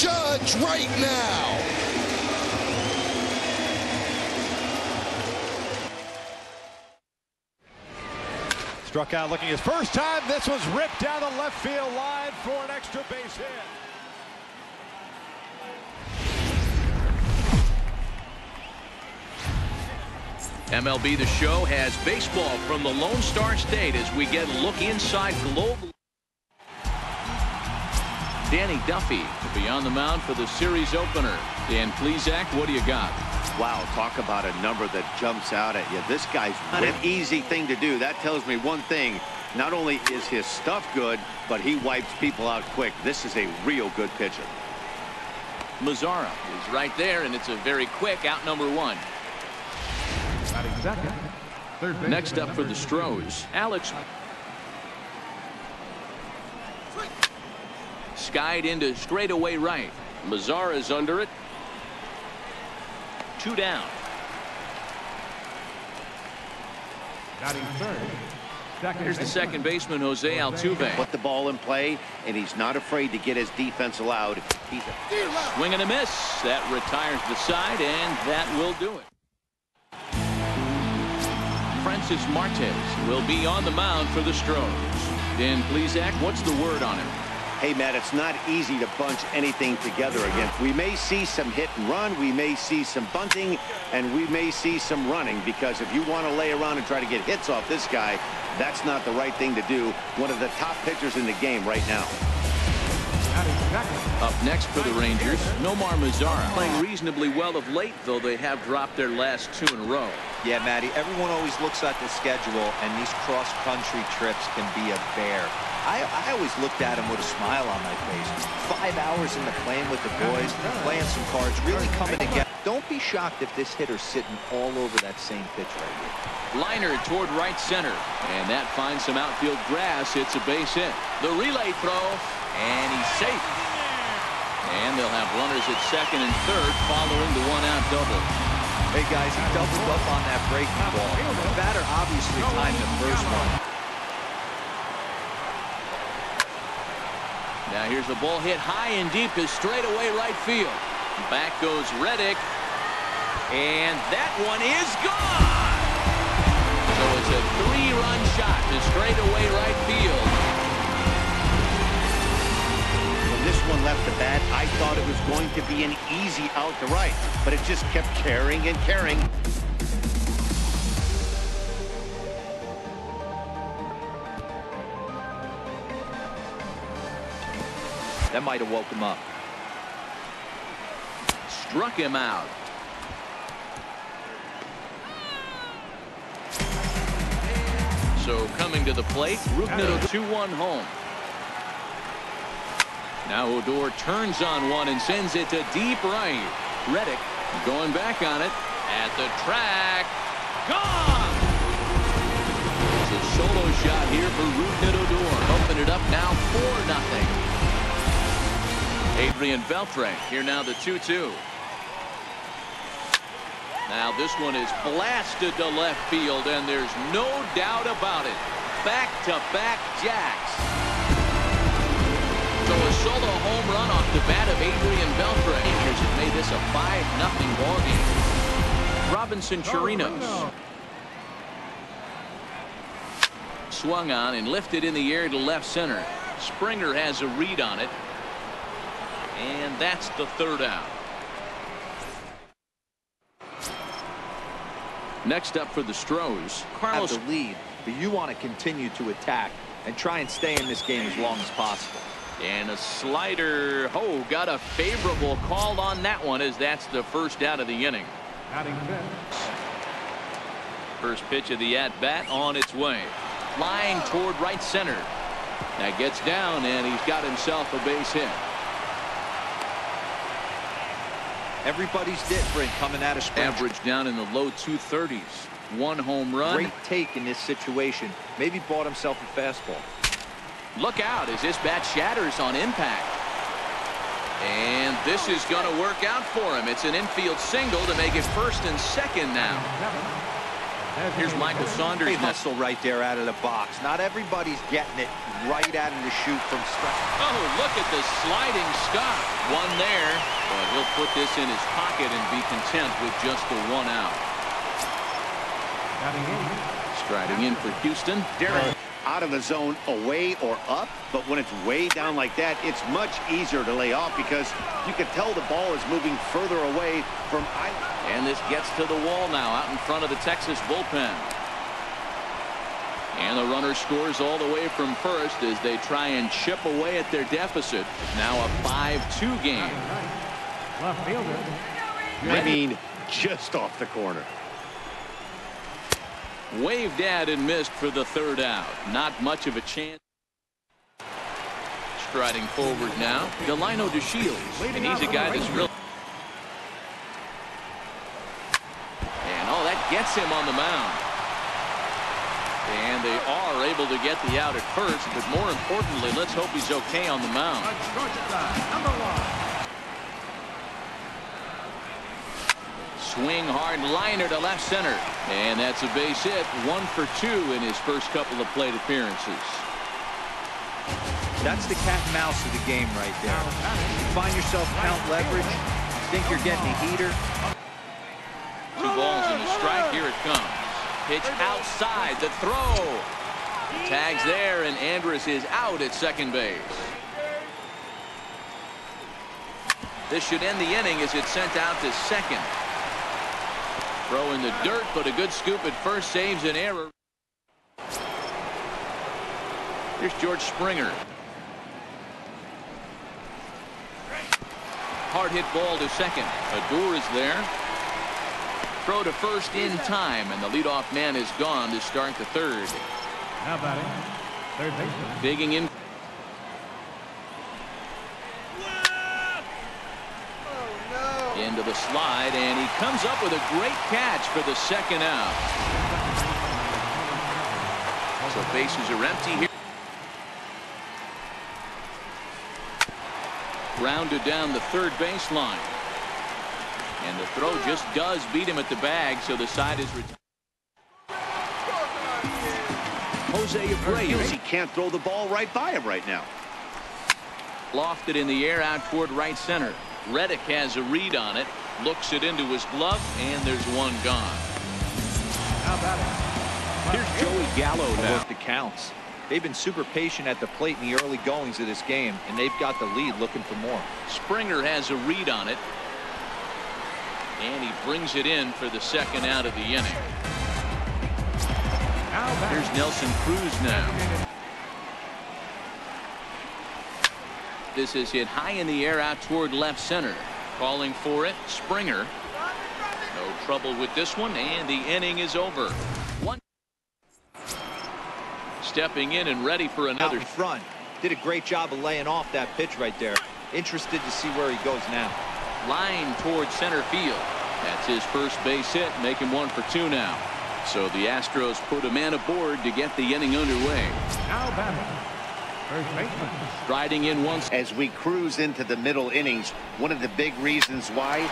judge right now. Struck out looking his first time. This was ripped down the left field line for an extra base hit. MLB The Show has baseball from the Lone Star State as we get a look inside global. Danny Duffy will be on the mound for the series opener. Dan Plesac, what do you got? Wow, talk about a number that jumps out at you. This guy's not an easy thing to do. That tells me one thing. Not only is his stuff good, but he wipes people out quick. This is a real good pitcher. Mazzara is right there, and it's a very quick out number one. Next up for the Astros, Alex. Skied into straightaway right. Mazzara's under it. 2 down. Here's the second baseman, Jose Altuve. Put the ball in play, and he's not afraid to get his defense allowed. Swing and a miss. That retires the side, and that will do it. Francis Martes will be on the mound for the Astros. Dan Plesac, what's the word on him? Hey, Matt, it's not easy to bunch anything together again. We may see some hit and run, we may see some bunting, and we may see some running, because if you want to lay around and try to get hits off this guy, that's not the right thing to do. One of the top pitchers in the game right now. Up next for the Rangers, Nomar Mazzara. Playing reasonably well of late, though they have dropped their last 2 in a row. Yeah, Matty, everyone always looks at the schedule, and these cross-country trips can be a bear. I always looked at him with a smile on my face. 5 hours in the plane with the boys, playing some cards, really coming together. Don't be shocked if this hitter's sitting all over that same pitch right here. Liner toward right center, and that finds some outfield grass. It's a base hit. The relay throw, and he's safe. And they'll have runners at second and third following the 1-out double. Hey, guys, he doubled up on that breaking ball. The batter obviously timed the first one. Now here's the ball hit high and deep to straightaway right field. Back goes Reddick, and that one is gone. So it's a 3-run shot to straightaway right field. When this one left the bat, I thought it was going to be an easy out to right, but it just kept carrying and carrying. That might have woke him up. Struck him out. So coming to the plate, Rugnedo 2-1 home. Now Odor turns on one and sends it to deep right. Reddick going back on it at the track. Gone! It's a solo shot here for Rugnedo Odor. Open it up now 4-0. Adrian Beltre here now the 2-2. Now this one is blasted to left field, and there's no doubt about it. Back-to-back jacks. So a solo home run off the bat of Adrian Beltre. Rangers have made this a 5-0 ball game. Robinson Chirinos swung on and lifted in the air to left center. Springer has a read on it. And that's the 3rd out. Next up for the Astros, Carlos. Have the lead, but you want to continue to attack and try and stay in this game as long as possible. And a slider. Oh, got a favorable call on that one, as that's the 1st out of the inning. First pitch of the at-bat on its way. Flying toward right center. That gets down, and he's got himself a base hit. Everybody's different coming out of spring. Average down in the low 230s. 1 home run. Great take in this situation. Maybe bought himself a fastball. Look out as this bat shatters on impact. And this is going to work out for him. It's an infield single to make it 1st and 2nd now. Here's Michael Saunders. Great hustle right there out of the box. Not everybody's getting it right out of the chute from strike. Oh, look at the sliding stop. One there, but he'll put this in his pocket and be content with just the one out. Striding in for Houston, Darren. Out of the zone, away or up, but when it's way down like that, it's much easier to lay off because you can tell the ball is moving further away from. And this gets to the wall now out in front of the Texas bullpen. And the runner scores all the way from first as they try and chip away at their deficit. Now a 5-2 game. Left fielder. I mean, just off the corner. Waved at and missed for the third out. Not much of a chance. Striding forward now, Delino DeShields. And he's a guy that's real. And oh, that gets him on the mound. And they are able to get the out at first, but more importantly, let's hope he's okay on the mound. Swing hard liner to left center. And that's a base hit. 1 for 2 in his first couple of plate appearances. That's the cat and mouse of the game right there. You find yourself count leverage, think you're getting a heater. 2 balls and a strike. Here it comes. Pitch outside. The throw. Tags there, and Andrus is out at second base. This should end the inning as it's sent out to second. Throw in the dirt, but a good scoop at first saves an error. Here's George Springer. Hard hit ball to second. Adore is there. Throw to first in time, and the leadoff man is gone to start the third. How about it? Third baseman. Digging in. Into the slide, and he comes up with a great catch for the second out. So bases are empty here. Rounded down the third baseline. And the throw just does beat him at the bag, so the side is retired. Jose Abreu. He can't throw the ball right by him right now. Lofted in the air out toward right center. Reddick has a read on it, looks it into his glove, and there's one gone. How about it? Here's Joey Gallo now. Work the counts. They've been super patient at the plate in the early goings of this game, and they've got the lead looking for more. Springer has a read on it, and he brings it in for the second out of the inning. Here's Nelson Cruz now. This is hit high in the air out toward left center. Calling for it, Springer. No trouble with this one, and the inning is over. One. Stepping in and ready for another. Out in front. Did a great job of laying off that pitch right there. Interested to see where he goes now. Line toward center field. That's his first base hit, make him 1 for 2 now. So the Astros put a man aboard to get the inning underway. Now batting. First baseman. Striding in once. As we cruise into the middle innings, one of the big reasons why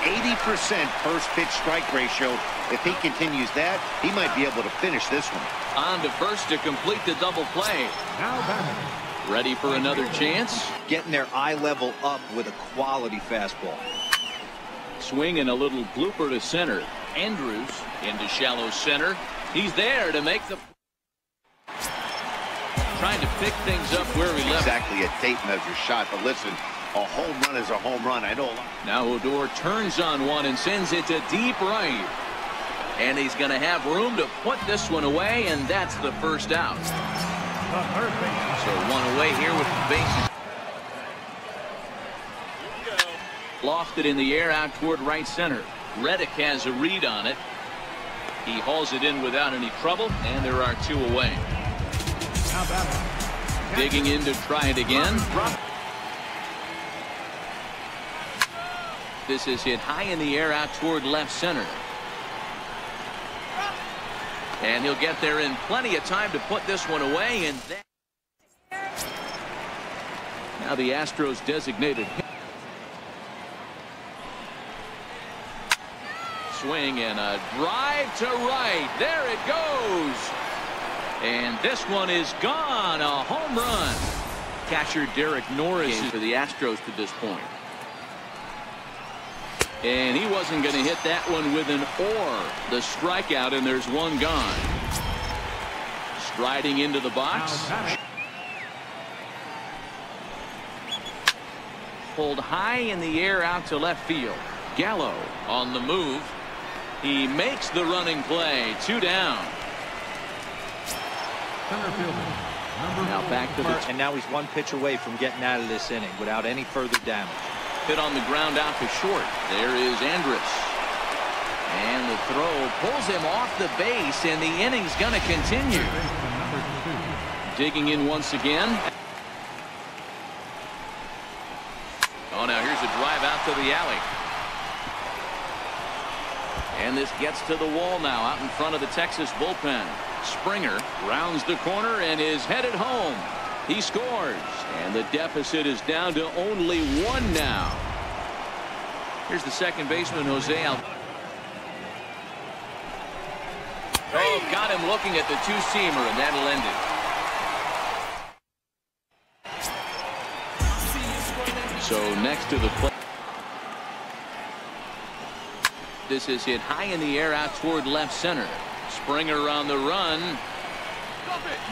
80% first pitch strike ratio. If he continues that, he might be able to finish this one. On to first to complete the double play. Now batting. Ready for another chance. Getting their eye level up with a quality fastball. Swing and a little blooper to center. Andrews into shallow center. He's there to make the. Trying to pick things up where he left. Exactly a tape measure shot, but listen, a home run is a home run. I know. Now Odor turns on one and sends it to deep right. And he's going to have room to put this one away, and that's the first out. The third baseman. So one away here with the bases. Lofted in the air out toward right center. Reddick has a read on it. He hauls it in without any trouble, and there are 2 away. How batting. Digging in to try it again. This is hit high in the air out toward left center. And he'll get there in plenty of time to put this one away. And now the Astros designated. swing and a drive to right. There it goes. And this one is gone. A home run. Catcher Derek Norris for the Astros to this point. And he wasn't going to hit that one with an or. The strikeout, and there's one gone. Striding into the box. Pulled high in the air out to left field. Gallo on the move. He makes the running play. 2 down. Now back to the and now he's 1 pitch away from getting out of this inning without any further damage. Hit on the ground out to short. There is Andrus. And the throw pulls him off the base, and the inning's going to continue. Digging in once again. Oh, now here's a drive out to the alley. And this gets to the wall now out in front of the Texas bullpen. Springer rounds the corner and is headed home. He scores, and the deficit is down to only 1 now. Here's the second baseman, Jose Altuve. Oh, got him looking at the two-seamer, and that'll end it. So next to the plate. This is hit high in the air out toward left center. Springer on the run.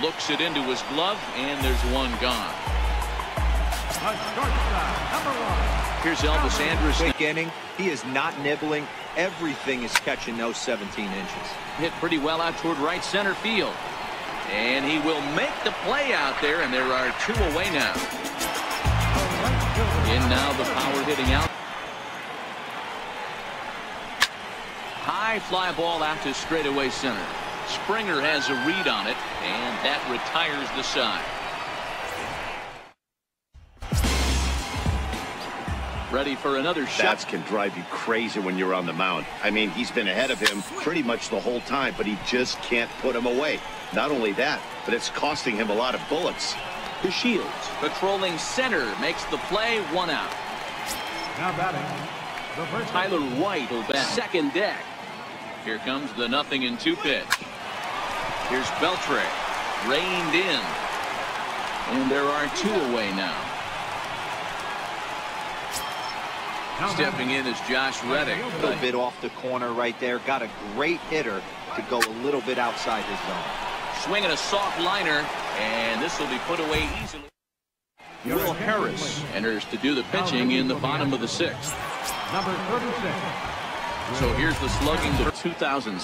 Looks it into his glove, and there's one gone. Here's Elvis Andrus. Quick inning. He is not nibbling. Everything is catching those 17 inches. Hit pretty well out toward right center field. And he will make the play out there, and there are 2 away now. In now the power hitting out. High fly ball out to straightaway center. Springer has a read on it, and that retires the side. Ready for another shot. That can drive you crazy when you're on the mound. I mean, he's been ahead of him pretty much the whole time, but he just can't put him away. Not only that, but it's costing him a lot of bullets. The Shields patrolling center makes the play. 1 out. Now batting. Tyler White will bat second deck. Here comes the 0-2 pitch. Here's Beltre, reined in. And there are 2 away now. Stepping in is Josh Reddick. A little bit off the corner right there. Got a great hitter to go a little bit outside his zone. Swinging a soft liner, and this will be put away easily. Will Harris enters to do the pitching in the bottom of the 6th. Number 36. So here's the slugging to 2006.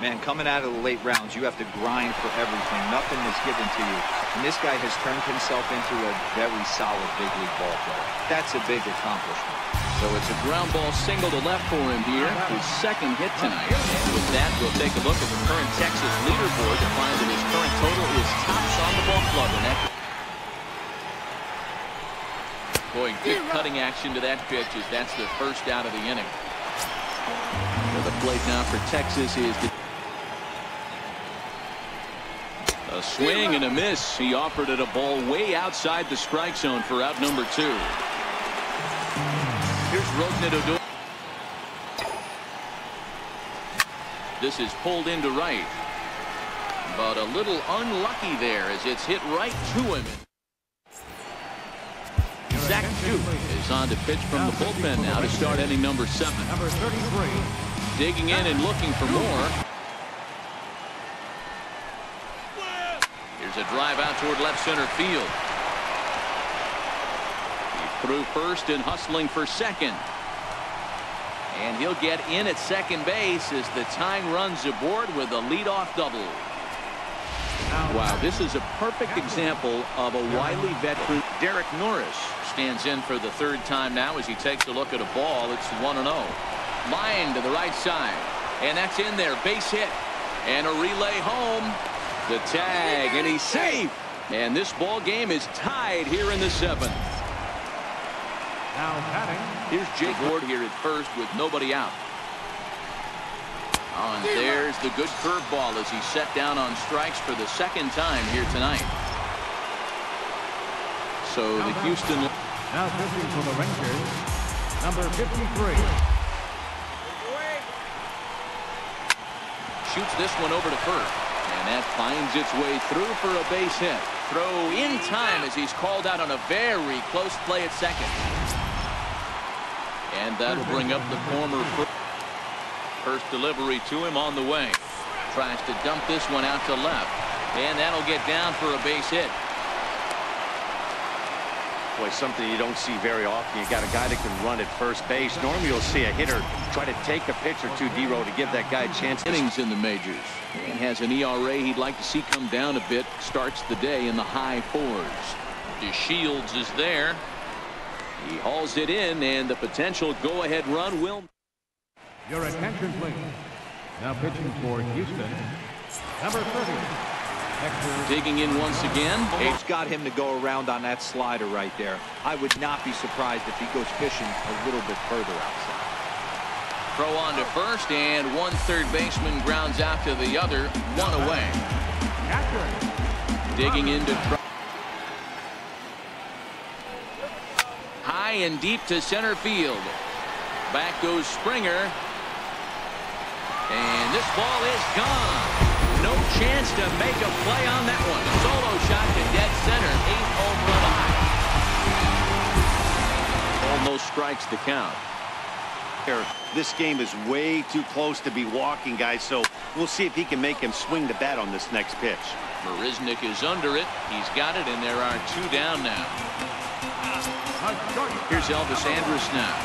Man, coming out of the late rounds, you have to grind for everything. Nothing is given to you. And this guy has turned himself into a very solid big league ball player. That's a big accomplishment. So it's a ground ball single to left for him here. His second hit tonight. And with that, we'll take a look at the current Texas leaderboard to find that his current total is tops on the ball club. And that boy, good cutting action to that pitch as that's the first out of the inning. So the plate now for Texas is the a swing and a miss. He offered it a ball way outside the strike zone for out number 2. Here's Rodney. This is pulled into right, but a little unlucky there as it's hit right to him. Zach Duke is on to pitch from the bullpen now to start inning number 7. Number 33. Digging in and looking for more. Here's a drive out toward left center field. He threw first and hustling for second. And he'll get in at second base as the tying runs aboard with a leadoff double. Wow, this is a perfect example of a wily veteran. Derek Norris stands in for the 3rd time now as he takes a look at a ball. It's 1-0. Line to the right side. And that's in there. Base hit. And a relay home. The tag. And he's safe. And this ball game is tied here in the 7th. Now batting. Here's Jake Ward here at first with nobody out. Oh, and there's the good curveball as he's set down on strikes for the 2nd time here tonight. So the Houston. Now pitching for the Rangers. Number 53. shoots this one over to first. And that finds its way through for a base hit. Throw in time as he's called out on a very close play at second. And that'll bring up the former first delivery to him on the way. Tries to dump this one out to left. And that'll get down for a base hit. Boy, something you don't see very often. You got a guy that can run at first base. Normally you'll see a hitter try to take a pitch or two, D-Row, to give that guy a chance. Innings in the majors. And has an ERA he'd like to see come down a bit. Starts the day in the high 4s. DeShields is there. He hauls it in, and the potential go-ahead run will. Your attention, please. Now pitching for Houston, number 30. Digging in once again. It's got him to go around on that slider right there. I would not be surprised if he goes fishing a little bit further outside. Throw on to first, and one third baseman grounds out to the other, one away. Digging into high and deep to center field. Back goes Springer. And this ball is gone. No chance to make a play on that one. Solo shot to dead center. 8th home run. Almost strikes the count. This game is way too close to be walking, guys, so we'll see if he can make him swing the bat on this next pitch. Marisnik is under it. He's got it, and there are 2 down now. Here's Elvis Andrus now.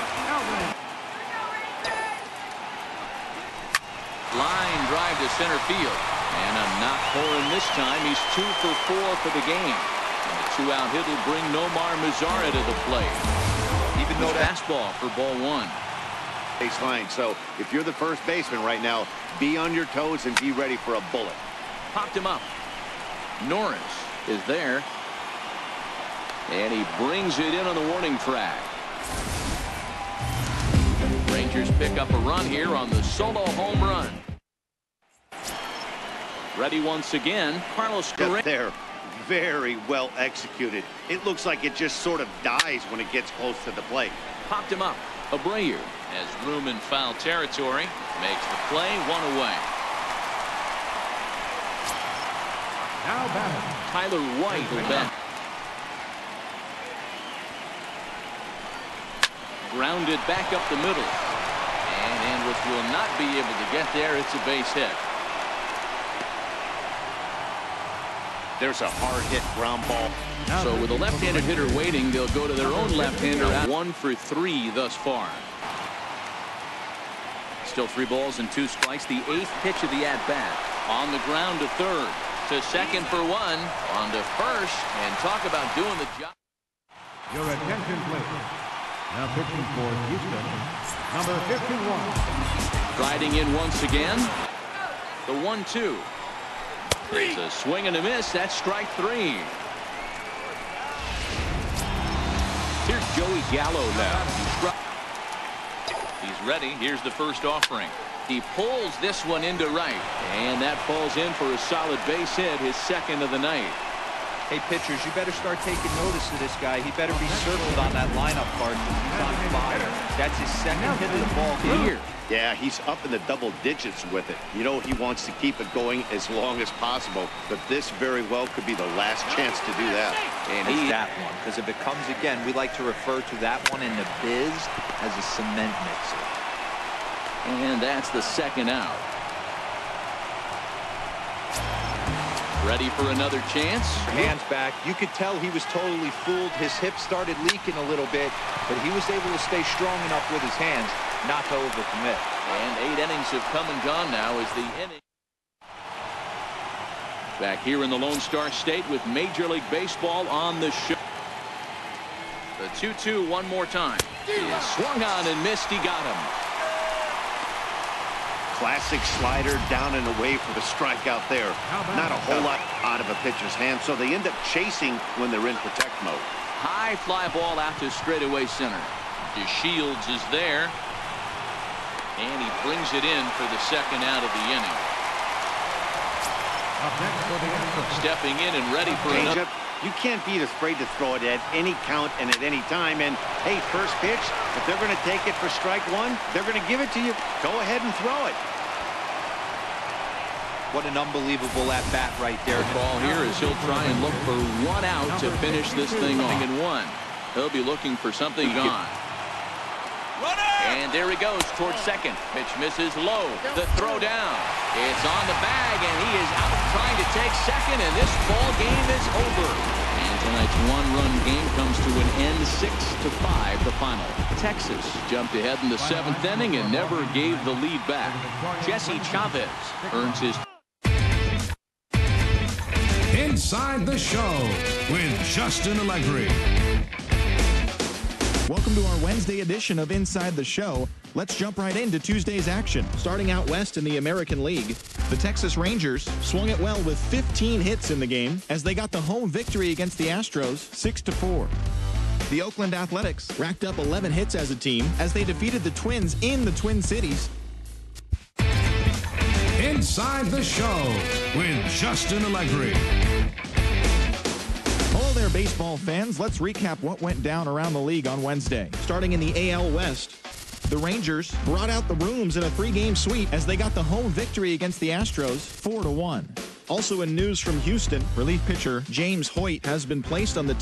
Line drive to center field. And a knock for him this time. He's 2 for 4 for the game. And the 2-out hit will bring Nomar Mazara to the plate. Even though fastball for ball 1. Baseline. So if you're the first baseman right now, be on your toes and be ready for a bullet. Popped him up. Norris is there. And he brings it in on the warning track. Rangers pick up a run here on the solo home run. Ready once again. Carlos Correa. There, very well executed. It looks like it just sort of dies when it gets close to the plate. Popped him up. Abreu has room in foul territory. Makes the play, 1 away. Now batting, Tyler White will bat. Grounded back up the middle. And Andrus will not be able to get there. It's a base hit. There's a hard hit ground ball. So with a left-handed hitter waiting, they'll go to their own left-hander. 1 for 3 thus far. Still 3 balls and 2 strikes. The 8th pitch of the at-bat. On the ground to third. To second for 1. On to first. And talk about doing the job. your attention, please. Now pitching for Houston, number 51. Riding in once again. The 1-2. It's a swing and a miss. That's strike 3. Here's Joey Gallo now. He's ready. Here's the first offering. He pulls this one into right. And that falls in for a solid base hit, his second of the night. Hey, pitchers, you better start taking notice of this guy. He better be circled on that lineup card. He's on fire. That's his second hit of the ball here. Yeah, he's up in the double digits with it. You know, he wants to keep it going as long as possible, but this very well could be the last chance to do that. And he's that one, because if it comes again, we like to refer to that one in the biz as a cement mixer. And that's the second out. Ready for another chance. Hands back. You could tell he was totally fooled. His hip started leaking a little bit, but he was able to stay strong enough with his hands not to overcommit. And 8 innings have come and gone now as the inning. Back here in the Lone Star State with Major League Baseball on the show. The 2-2 one more time. He swung on and missed. He got him. Classic slider down and away for the strikeout there. Not a whole lot out of a pitcher's hand, so they end up chasing when they're in protect mode. High fly ball out to straightaway center. DeShields is there. And he brings it in for the second out of the inning. Stepping in and ready for another. You can't be afraid to throw it at any count and at any time. And, hey, first pitch, if they're going to take it for strike 1, they're going to give it to you. Go ahead and throw it. What an unbelievable at-bat right there. The call here is he'll try and look for one out to finish this thing off. And one. He'll be looking for something gone. And there he goes towards second. Pitch misses low. The throw down. It's on the bag, and he is out trying to take second, and this ball game is over. And tonight's one-run game comes to an end, 6-5, the final. Texas jumped ahead in the 7th inning and never gave the lead back. Jesse Chavez earns his... Inside the Show with Justin Allegri. Welcome to our Wednesday edition of Inside the Show. Let's jump right into Tuesday's action. Starting out west in the American League, the Texas Rangers swung it well with 15 hits in the game as they got the home victory against the Astros 6-4. The Oakland Athletics racked up 11 hits as a team as they defeated the Twins in the Twin Cities. Inside the Show with Justin Allegri. Hello there, baseball fans. Let's recap what went down around the league on Wednesday. Starting in the AL West, the Rangers brought out the rooms in a 3-game sweep as they got the home victory against the Astros 4-1. Also in news from Houston, relief pitcher James Hoyt has been placed on the